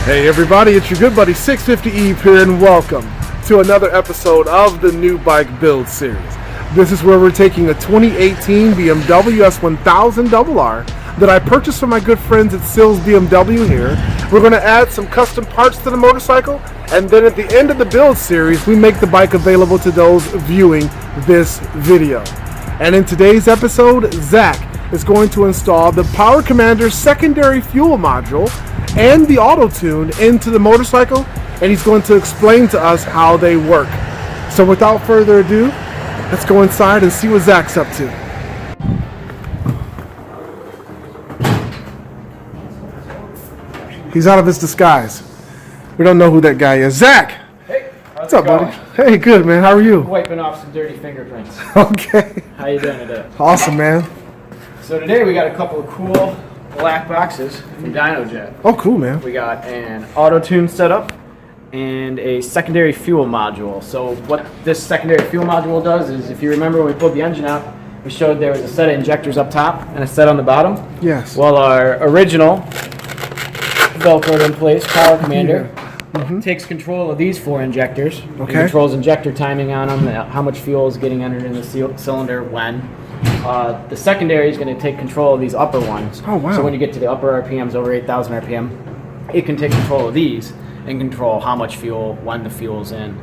Hey everybody, it's your good buddy 650 Eve here, and welcome to another episode of the New Bike Build Series. This is where we're taking a 2018 BMW S1000RR that I purchased from my good friends at Sills BMW here. We're going to add some custom parts to the motorcycle, and then at the end of the build series, we make the bike available to those viewing this video. And in today's episode, Zack is going to install the Power Commander's secondary fuel module and the auto tune into the motorcycle, and he's going to explain to us how they work. So without further ado, let's go inside and see what Zack's up to. He's out of his disguise. We don't know who that guy is. Zack! Hey, what's up, buddy? Hey, good, man. How are you? Wiping off some dirty fingerprints. Okay. How you doing today? Awesome, man. So today we got a couple of cool black boxes from Dyno. Oh, cool, man. We got an auto tune setup and a secondary fuel module. So what this secondary fuel module does is, if you remember when we pulled the engine out, we showed there was a set of injectors up top and a set on the bottom. Yes. Well, our original Velcroed in place Power Commander takes control of these four injectors. Okay. It controls injector timing on them, how much fuel is getting entered in the cylinder when. The secondary is going to take control of these upper ones. Oh, wow. So when you get to the upper RPMs, over 8,000 RPM, it can take control of these and control how much fuel, when the fuel's in.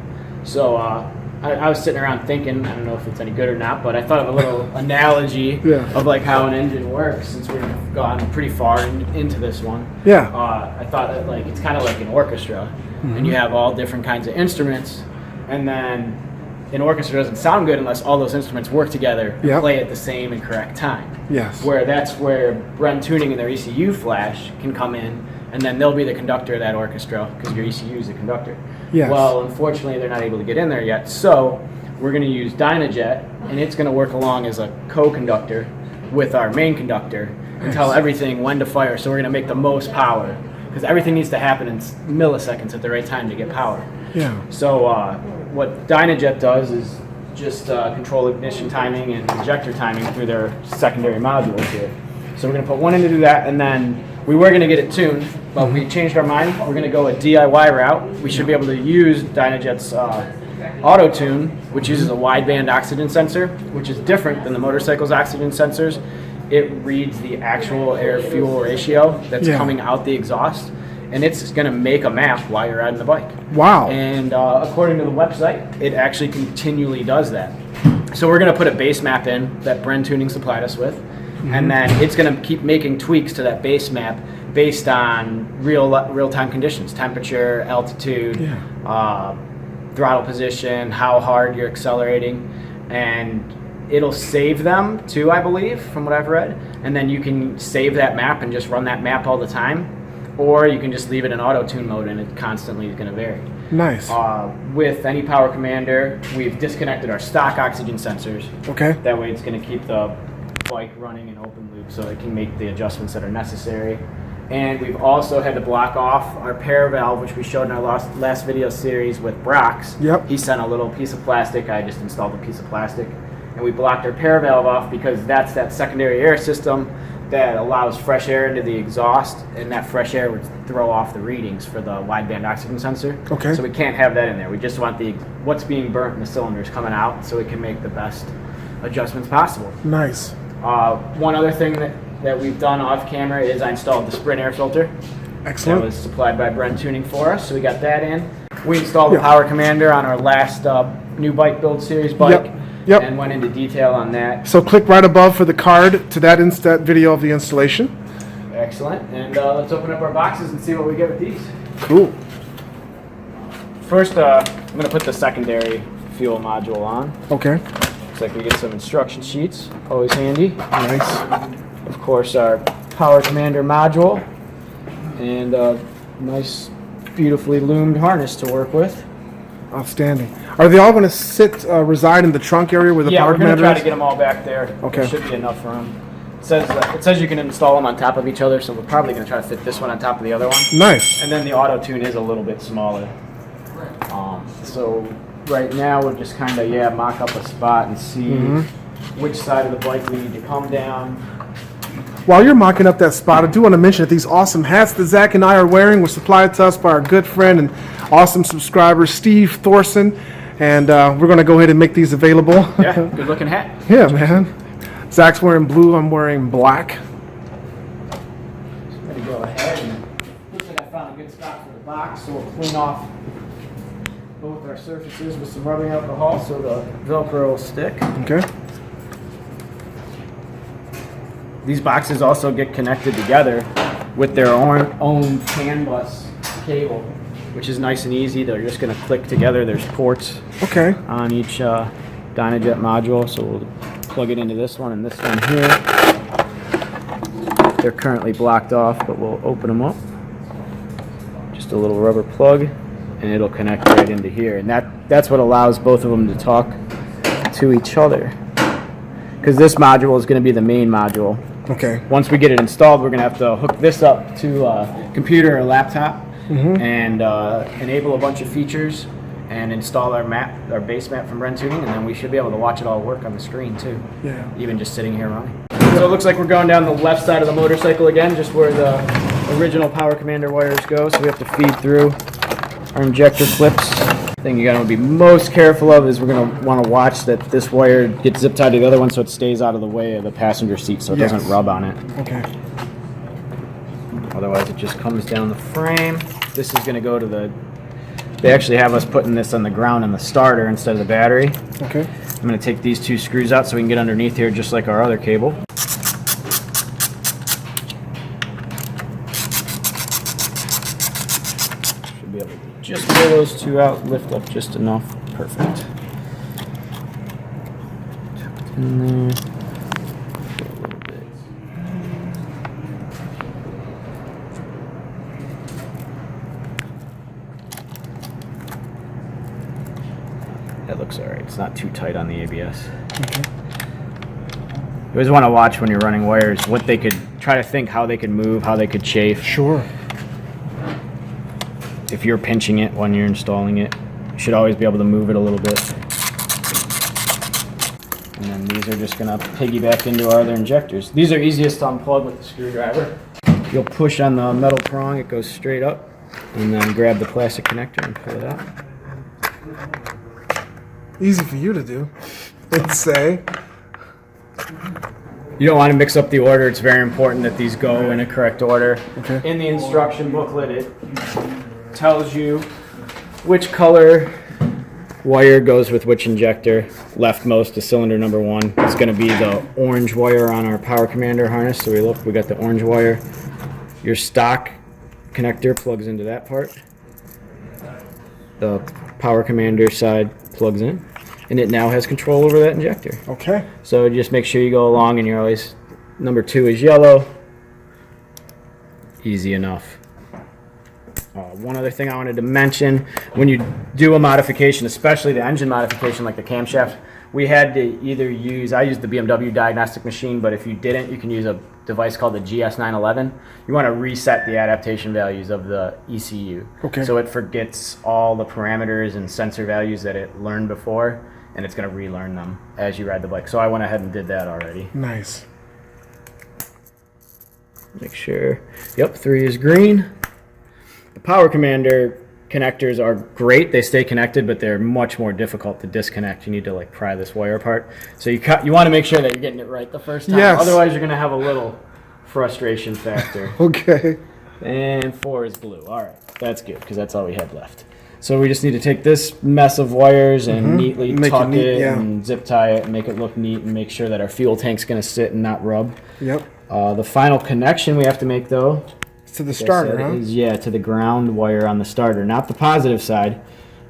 So I was sitting around thinking, I don't know if it's any good or not, but I thought of a little analogy of like how an engine works, since we've gone pretty far into this one. Yeah. I thought that like it's kind of like an orchestra, and you have all different kinds of instruments, and then an orchestra doesn't sound good unless all those instruments work together and play at the same and correct time. Yes. That's where Bren Tuning and their ECU flash can come in, and then they'll be the conductor of that orchestra because your ECU is the conductor. Yes. Well, unfortunately, they're not able to get in there yet, so we're going to use Dyno, and it's going to work along as a co-conductor with our main conductor and tell everything when to fire. So we're going to make the most power, because everything needs to happen in milliseconds at the right time to get power. Yeah. So what Dyno does is just control ignition timing and injector timing through their secondary modules here. So we're going to put one in to do that, and then we were going to get it tuned, but we changed our mind. We're going to go a DIY route. We should be able to use Dynojet's auto tune, which uses a wideband oxygen sensor, which is different than the motorcycle's oxygen sensors. It reads the actual air-fuel ratio that's coming out the exhaust, and it's going to make a map while you're riding the bike. Wow. And according to the website, it actually continually does that. So we're going to put a base map in that Bren Tuning supplied us with, and then it's going to keep making tweaks to that base map based on real-time conditions, temperature, altitude, throttle position, how hard you're accelerating, and it'll save them too, I believe, from what I've read, and then you can save that map and just run that map all the time, or you can just leave it in auto tune mode and it constantly is going to vary. Nice. With any Power Commander, we've disconnected our stock oxygen sensors. Okay. That way it's going to keep the bike running in open loop so it can make the adjustments that are necessary. And we've also had to block off our pair valve, which we showed in our last video series with Brock's. Yep. He sent a little piece of plastic. I just installed a piece of plastic. And we blocked our pair valve off because that's that secondary air system that allows fresh air into the exhaust, and that fresh air would throw off the readings for the wideband oxygen sensor. Okay. So we can't have that in there. We just want what's being burnt in the cylinders coming out so we can make the best adjustments possible. Nice. One other thing that we've done off camera is I installed the Sprint air filter. Excellent. That was supplied by Bren Tuning for us, so we got that in. We installed the Power Commander on our last new bike build series bike. And went into detail on that. So click right above for the card to that video of the installation. Excellent. And let's open up our boxes and see what we get with these. Cool. First, I'm going to put the secondary fuel module on. Okay. Looks like we get some instruction sheets. Always handy. Nice. Of course, our Power Commander module. And a nice, beautifully loomed harness to work with. Outstanding. Are they all going to reside in the trunk area where the Power Commander is? Yeah, we're going to try to get them all back there. Okay. There should be enough room. It says you can install them on top of each other, so we're probably going to try to fit this one on top of the other one. Nice. And then the auto tune is a little bit smaller. So right now we're just kind of mock up a spot and see which side of the bike we need to come down. while you're mocking up that spot, I do want to mention that these awesome hats that Zach and I are wearing were supplied to us by our good friend and awesome subscriber, Steve Thorson. And we're going to go ahead and make these available. Yeah, good looking hat. Yeah, man. Zach's wearing blue, I'm wearing black. So I'm going to go ahead and looks like I found a good spot for the box, so we'll clean off both our surfaces with some rubbing alcohol so the Velcro will stick. Okay. These boxes also get connected together with their own CAN bus cable, which is nice and easy. They're just going to click together. There's ports on each Dynojet module, so we'll plug it into this one and this one here. They're currently blocked off, but we'll open them up. Just a little rubber plug, and it'll connect right into here. And that's what allows both of them to talk to each other. Because this module is going to be the main module. Okay. Once we get it installed, we're going to have to hook this up to a computer or laptop and enable a bunch of features and install our base map from Bren Tuning, and then we should be able to watch it all work on the screen too. Yeah. Even just sitting here running. So it looks like we're going down the left side of the motorcycle again, just where the original Power Commander wires go. So we have to feed through our injector clips. The thing you gotta be most careful of is we're gonna want to watch that this wire gets zip tied to the other one so it stays out of the way of the passenger seat so it doesn't rub on it. Okay. Otherwise it just comes down the frame. This is gonna go to the, they actually have us putting this on the ground in the starter instead of the battery. Okay. I'm gonna take these two screws out so we can get underneath here just like our other cable. Should be able to just pull those two out, lift up just enough. Perfect. In there. That looks alright. It's not too tight on the ABS. Okay. You always want to watch when you're running wires what they could, try to think how they could move, how they could chafe. Sure. If you're pinching it when you're installing it, you should always be able to move it a little bit. And then these are just going to piggyback into our other injectors. These are easiest to unplug with the screwdriver. You'll push on the metal prong, it goes straight up, and then grab the plastic connector and pull it out. Easy for you to do, let's say. You don't want to mix up the order. It's very important that these go in a correct order. Okay. In the instruction booklet, it tells you which color wire goes with which injector. Leftmost is cylinder number 1. It's going to be the orange wire on our Power Commander harness. So we got the orange wire. Your stock connector plugs into that part. The Power Commander side plugs in, and it now has control over that injector. Okay. So just make sure you go along and you're always, number 2 is yellow. Easy enough. One other thing I wanted to mention, when you do a modification, especially the engine modification like the camshaft, we had to either use, I used the BMW diagnostic machine, but if you didn't, you can use a device called the GS911. You want to reset the adaptation values of the ECU. Okay. So it forgets all the parameters and sensor values that it learned before, and it's going to relearn them as you ride the bike. So I went ahead and did that already. Nice. Make sure, yep, 3 is green. The Power Commander connectors are great. They stay connected, but they're much more difficult to disconnect. You need to like pry this wire apart. So you want to make sure that you're getting it right the first time. Yes. Otherwise, you're going to have a little frustration factor. Okay. And 4 is blue. All right, that's good because that's all we had left. So we just need to take this mess of wires and neatly tuck it and zip tie it and make it look neat and make sure that our fuel tank's going to sit and not rub. Yep. The final connection we have to make though, to the starter, huh? Is, to the ground wire on the starter, not the positive side.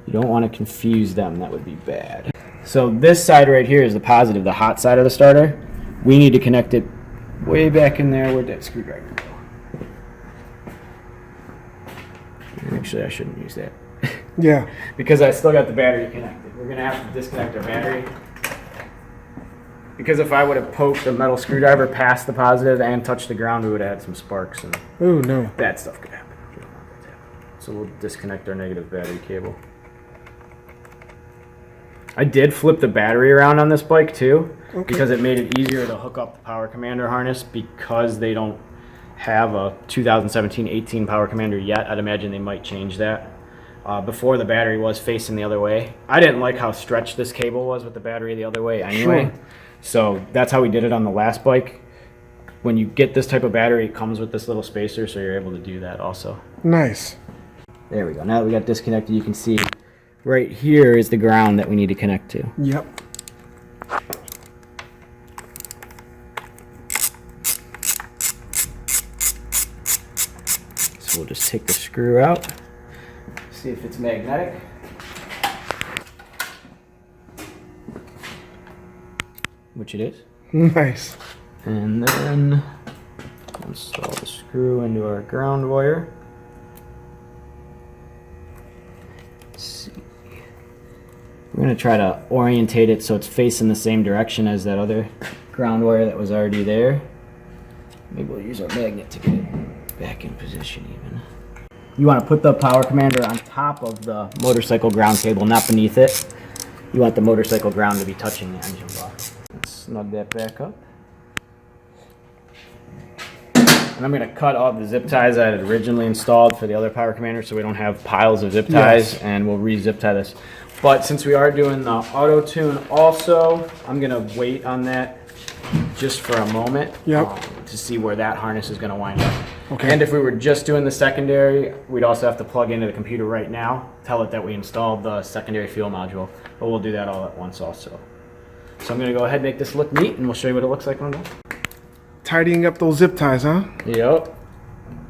You don't want to confuse them. That would be bad. So this side right here is the positive, the hot side of the starter. We need to connect it way back in there. Where'd that screwdriver go? Actually, I shouldn't use that. Yeah. Because I still got the battery connected. We're going to have to disconnect our battery. Because if I would have poked the metal screwdriver past the positive and touched the ground, we would have had some sparks and oh no, bad stuff could happen. So we'll disconnect our negative battery cable. I did flip the battery around on this bike too, because it made it easier to hook up the Power Commander harness because they don't have a 2017-18 Power Commander yet. I'd imagine they might change that. Before the battery was facing the other way. I didn't like how stretched this cable was with the battery the other way anyway. Sure. So that's how we did it on the last bike. When you get this type of battery, it comes with this little spacer, so you're able to do that also. Nice. There we go. Now that we got disconnected, you can see right here is the ground that we need to connect to. Yep. So we'll just take the screw out, see if it's magnetic. Which it is. Nice. And then install the screw into our ground wire. Let's see. We're going to try to orientate it so it's facing the same direction as that other ground wire that was already there. Maybe we'll use our magnet to get it back in position even. You want to put the Power Commander on top of the motorcycle ground cable, not beneath it. You want the motorcycle ground to be touching the engine block. Let's snug that back up. And I'm going to cut off the zip ties I had originally installed for the other Power Commander so we don't have piles of zip ties, and we'll re-zip tie this. But since we are doing the auto tune also, I'm going to wait on that just for a moment to see where that harness is going to wind up. Okay. And if we were just doing the secondary, we'd also have to plug into the computer right now, tell it that we installed the secondary fuel module, but we'll do that all at once also. So I'm going to go ahead and make this look neat, and we'll show you what it looks like when we're done. Tidying up those zip ties, huh? Yep.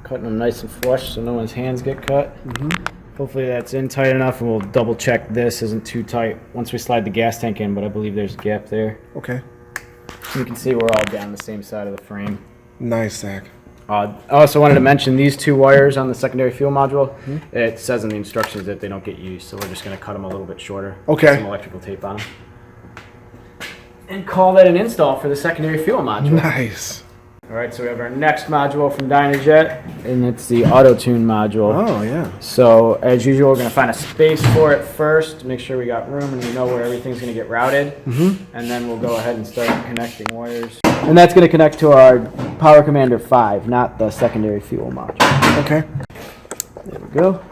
Cutting them nice and flush so no one's hands get cut. Hopefully that's in tight enough, and we'll double check this isn't too tight once we slide the gas tank in, but I believe there's a gap there. Okay. You can see we're all down the same side of the frame. Nice, Zach. I also wanted to mention these two wires on the secondary fuel module. It says in the instructions that they don't get used, so we're just going to cut them a little bit shorter. Okay. Put some electrical tape on them. And call that an install for the secondary fuel module. Nice. All right, so we have our next module from Dyno, and it's the auto tune module. Oh, yeah. So as usual, we're going to find a space for it first, make sure we got room and we know where everything's going to get routed. And then we'll go ahead and start connecting wires. And that's going to connect to our Power Commander 5, not the secondary fuel module. Okay. There we go.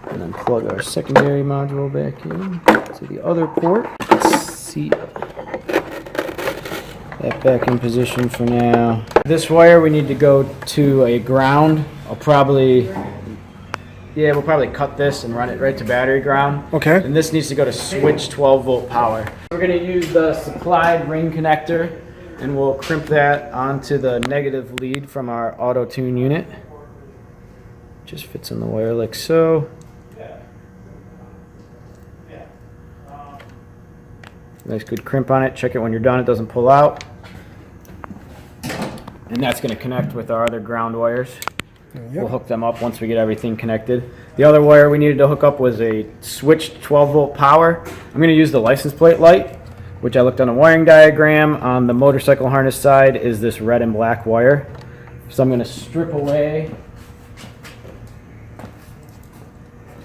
And then plug our secondary module back in to the other port. Let's see. That back in position for now. This wire we need to go to a ground. We'll probably cut this and run it right to battery ground. Okay. And this needs to go to switch 12 volt power. We're going to use the supplied ring connector, and we'll crimp that onto the negative lead from our auto tune unit. Just fits in the wire like so. Nice good crimp on it. Check it when you're done, it doesn't pull out. And that's going to connect with our other ground wires. We'll hook them up once we get everything connected. The other wire we needed to hook up was a switched 12 volt power. I'm going to use the license plate light, which I looked on a wiring diagram. On the motorcycle harness side is this red and black wire. So I'm going to strip away.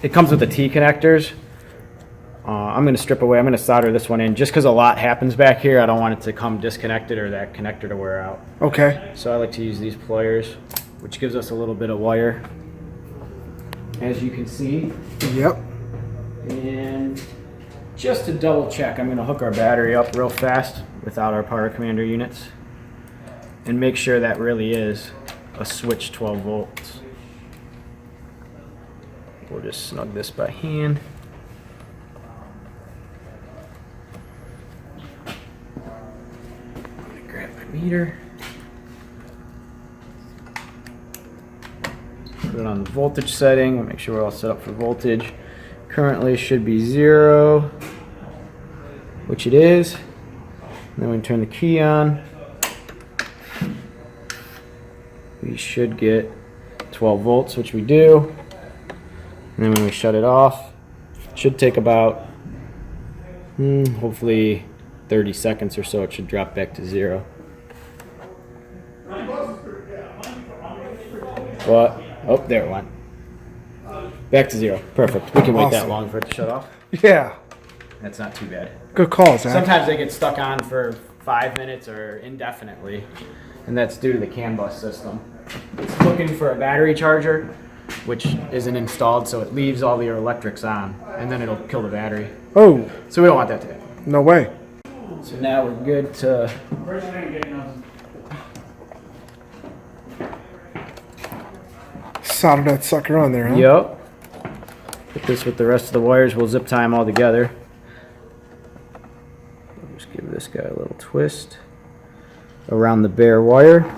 It comes with the T connectors. I'm going to strip away. I'm going to solder this one in just because a lot happens back here. I don't want it to come disconnected or that connector to wear out. Okay. So I like to use these pliers, which gives us a little bit of wire, as you can see. Yep. And just to double check, I'm going to hook our battery up real fast without our Power Commander units and make sure that really is a switch 12 volts. We'll just snug this by hand. Grab my meter. Put it on the voltage setting. We'll make sure we're all set up for voltage. Currently should be 0, which it is. And then we can turn the key on. We should get 12 volts, which we do. And then when we shut it off, it should take about, hopefully 30 seconds or so, it should drop back to 0. But, oh, there it went. Back to 0. Perfect. We can wait that long for it to shut off. Yeah. That's not too bad. Good call, Zach. Sometimes they get stuck on for 5 minutes or indefinitely, and that's due to the CAN bus system. It's looking for a battery charger, which isn't installed, so it leaves all your electrics on, and then it'll kill the battery. Oh, So we don't want that to happen. no way. So now we're good to... Solder that sucker on there, huh? Yup. Put this with the rest of the wires. We'll zip tie them all together. I'll just give this guy a little twist around the bare wire.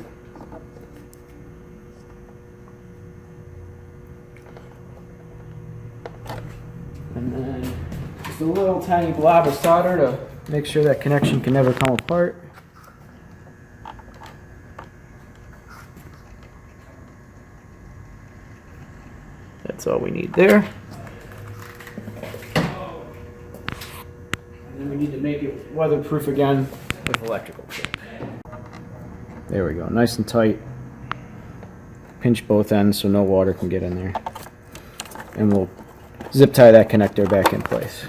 And then just a little tiny blob of solder to make sure that connection can never come apart. That's all we need there. And then we need to make it weatherproof again with electrical tape. There we go, nice and tight. Pinch both ends so no water can get in there. And we'll zip tie that connector back in place.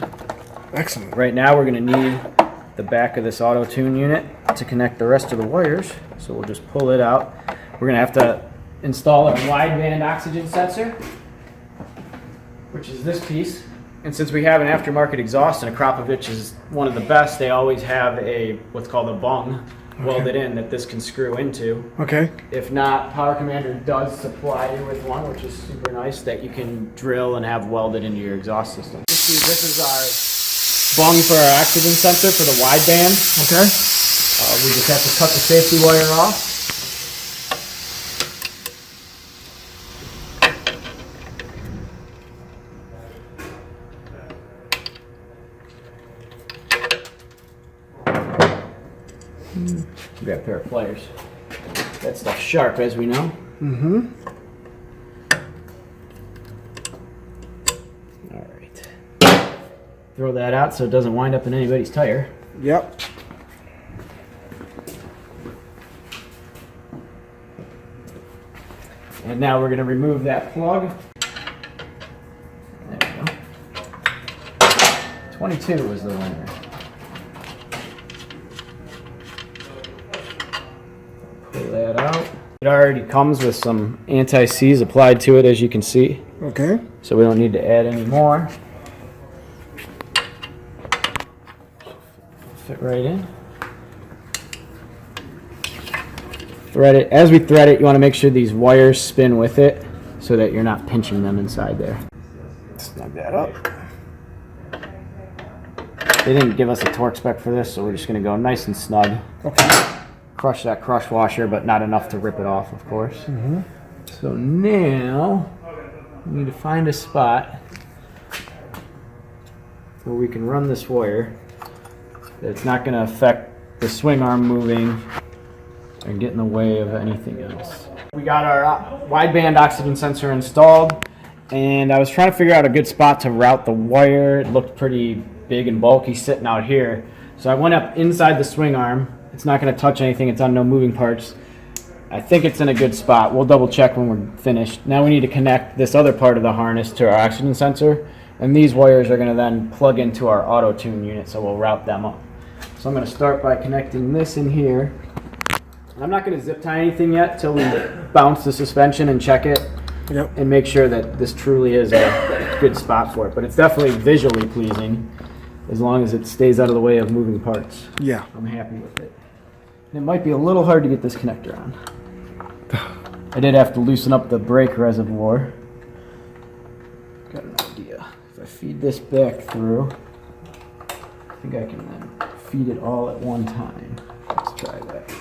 Excellent. Right now we're going to need the back of this auto tune unit to connect the rest of the wires. So we'll just pull it out. We're going to have to install a wideband oxygen sensor, which is this piece. And since we have an aftermarket exhaust and a Krapovich is one of the best, they always have a what's called a bung welded in that this can screw into. Okay. If not, Power Commander does supply you with one, which is super nice, that you can drill and have welded into your exhaust system. This is our bung for our oxygen sensor for the wideband. Okay. We just have to cut the safety wire off. We got a pair of pliers. That stuff's sharp, as we know. Mm-hmm. All right. Throw that out so it doesn't wind up in anybody's tire. Yep. And now we're going to remove that plug. There we go. 22 was the winner. Pull that out. It already comes with some anti-seize applied to it, as you can see. Okay. So we don't need to add any more. Fit right in. Thread it. As we thread it, you want to make sure these wires spin with it so that you're not pinching them inside there. Snug that up. They didn't give us a torque spec for this, so we're just going to go nice and snug. Okay. Crush that crush washer, but not enough to rip it off, of course. Mm-hmm. So now we need to find a spot where we can run this wire that's not going to affect the swing arm moving and get in the way of anything else. We got our wideband oxygen sensor installed, and I was trying to figure out a good spot to route the wire. It looked pretty big and bulky sitting out here. So I went up inside the swing arm. It's not going to touch anything. It's on no moving parts. I think it's in a good spot. We'll double check when we're finished. Now we need to connect this other part of the harness to our oxygen sensor, and these wires are going to then plug into our auto tune unit, so we'll route them up. So I'm going to start by connecting this in here. I'm not going to zip tie anything yet till we bounce the suspension and check it. Yep. And make sure that this truly is a good spot for it. But it's definitely visually pleasing as long as it stays out of the way of moving parts. Yeah. I'm happy with it. And it might be a little hard to get this connector on. I did have to loosen up the brake reservoir. Got an idea. If I feed this back through, I think I can then feed it all at one time. Let's try that.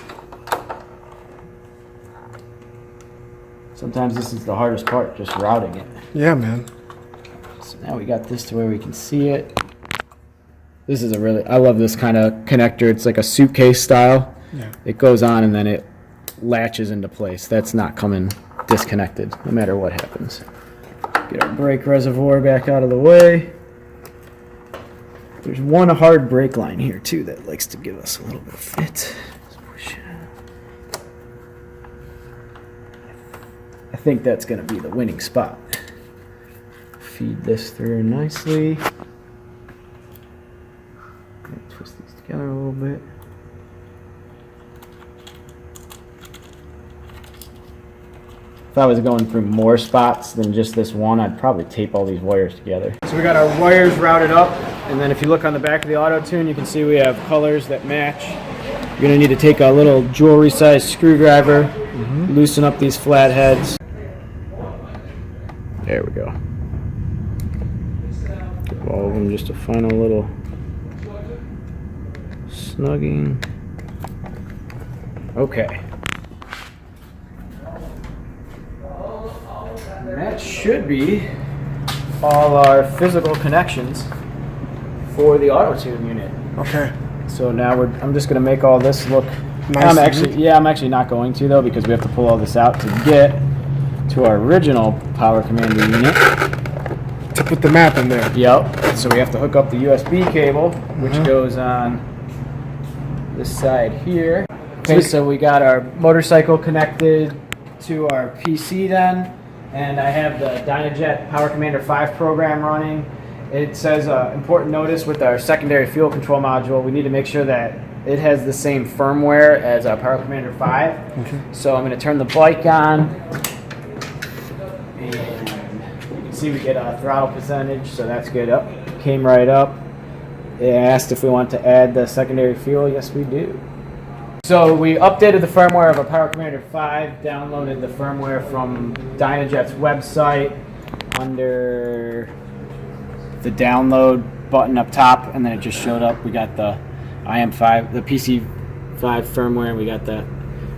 Sometimes this is the hardest part, just routing it. Yeah, man. So now we got this to where we can see it. This is I love this kind of connector. It's like a suitcase style. Yeah. It goes on and then it latches into place. That's not coming disconnected, no matter what happens. Get our brake reservoir back out of the way. There's one hard brake line here too that likes to give us a little bit of fit. Let's push it out. I think that's going to be the winning spot. Feed this through nicely. bit. If I was going through more spots than just this one, I'd probably tape all these wires together. So we got our wires routed up, and then if you look on the back of the auto tune, you can see we have colors that match. You're gonna need to take a little jewelry-sized screwdriver, loosen up these flat heads. There we go. Give all of them just a final little snugging. Okay. And that should be all our physical connections for the auto tune unit. Okay. So now I'm just gonna make all this look Nice. I'm actually not going to though, because we have to pull all this out to get to our original power commander unit. To put the map in there. Yep. So we have to hook up the USB cable, which goes on this side here. Okay, so we got our motorcycle connected to our PC then, and I have the Dyno Power Commander 5 program running. It says important notice with our secondary fuel control module, we need to make sure that it has the same firmware as our Power Commander 5. Okay. So I'm going to turn the bike on, and you can see we get a throttle percentage, so that's good. Up, came right up. It asked if we want to add the secondary fuel. Yes, we do. So we updated the firmware of our Power Commander 5, downloaded the firmware from Dynojet's website under the download button up top, and then it just showed up. We got the IM5, the PC5 firmware, and we got the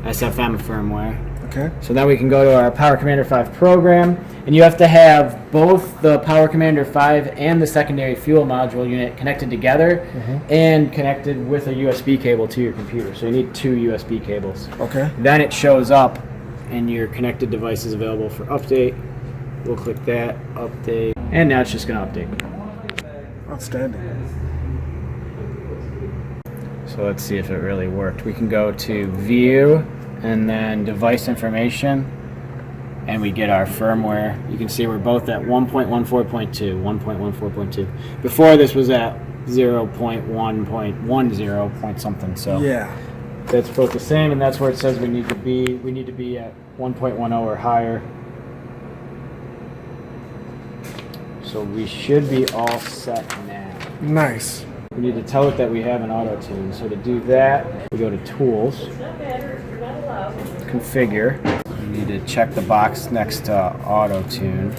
SFM firmware. Okay. So now we can go to our Power Commander 5 program, and you have to have both the Power Commander 5 and the secondary fuel module unit connected together and connected with a USB cable to your computer. So you need 2 USB cables. Okay. Then it shows up, and your connected device is available for update. We'll click that, update, and now it's just going to update. Outstanding. So let's see if it really worked. We can go to View and then Device Information, and we get our firmware. You can see we're both at 1.14.2, 1.14.2. Before this was at 0.1.10 point something. So Yeah. that's both the same, and that's where it says we need to be. We need to be at 1.10 or higher. So we should be all set now. Nice. We need to tell it that we have an auto tune. So to do that, we go to Tools, Configure. We need to check the box next to Auto Tune,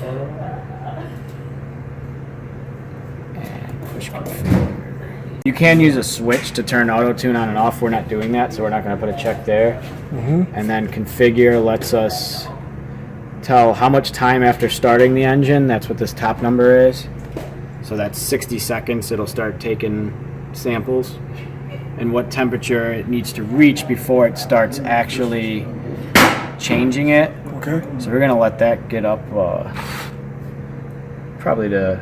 and push Configure. You can use a switch to turn Auto Tune on and off. We're not doing that, so we're not going to put a check there. And then Configure lets us tell how much time after starting the engine. That's what this top number is. So that's 60 seconds. It'll start taking samples, and what temperature it needs to reach before it starts actually changing it. Okay. So we're gonna let that get up probably to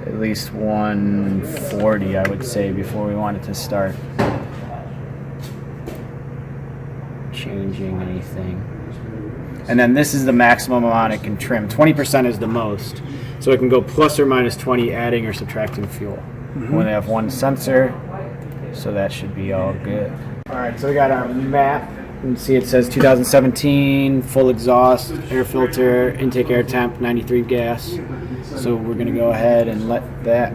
at least 140, I would say, before we want it to start changing anything. And then this is the maximum amount it can trim. 20% is the most. So it can go plus or minus 20, adding or subtracting fuel. We only have one sensor, so that should be all good. All right, so we got our map. You can see it says 2017, full exhaust, air filter, intake air temp, 93 gas. So we're gonna go ahead and let that,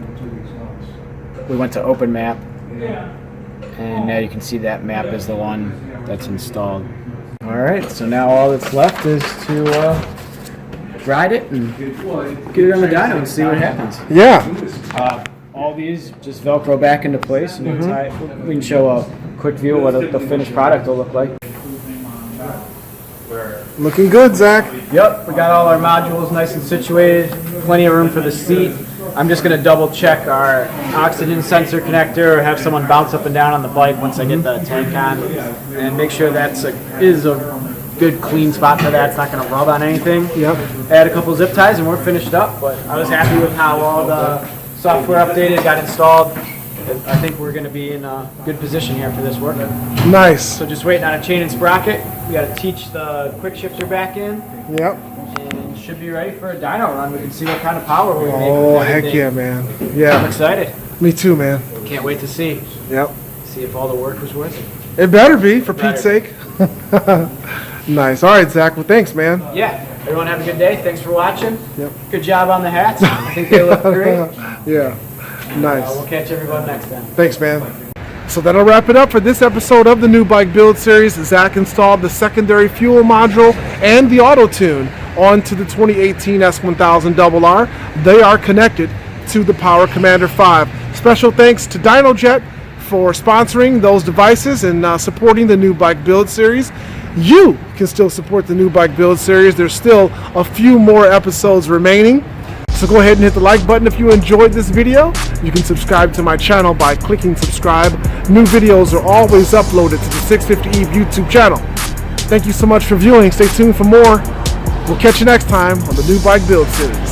we went to open map, and now you can see that map is the one that's installed. All right, so now all that's left is to ride it and get it on the dyno and see what happens. Yeah. All these just Velcro back into place, and we'll tie it. We can show a quick view of what the finished product will look like. Looking good, Zach. Yep, we got all our modules nice and situated, plenty of room for the seat. I'm just going to double check our oxygen sensor connector, or have someone bounce up and down on the bike once I get the tank on, and make sure that's is a good clean spot for that. It's not going to rub on anything. Yep. Add a couple zip ties and we're finished up, but I was happy with how all the software updated got installed. I think we're going to be in a good position here for this work. Nice. So just waiting on a chain and sprocket. We got to teach the quick shifter back in. Yep. And should be ready for a dyno run. We can see what kind of power we're making. Oh, heck yeah, man. I'm Yeah. excited. Me too, man. can't wait to see Yep. if all the work was worth it. It better be, for Pete's Better. sake. Nice. All right, Zach. Well, thanks, man. Yeah. Everyone have a good day. Thanks for watching. Yep. Good job on the hats. I think they look great. Yeah. Nice. We'll catch everyone next time. Thanks, man. So that'll wrap it up for this episode of the New Bike Build Series. Zach installed the secondary fuel module and the auto tune onto the 2018 S1000RR. They are connected to the Power Commander 5. Special thanks to Dyno for sponsoring those devices and supporting the New Bike Build Series. You can still support the New Bike Build Series. There's still a few more episodes remaining. So go ahead and hit the like button if you enjoyed this video. You can subscribe to my channel by clicking subscribe. New videos are always uploaded to the 650 Eve YouTube channel. Thank you so much for viewing. Stay tuned for more. We'll catch you next time on the New Bike Build Series.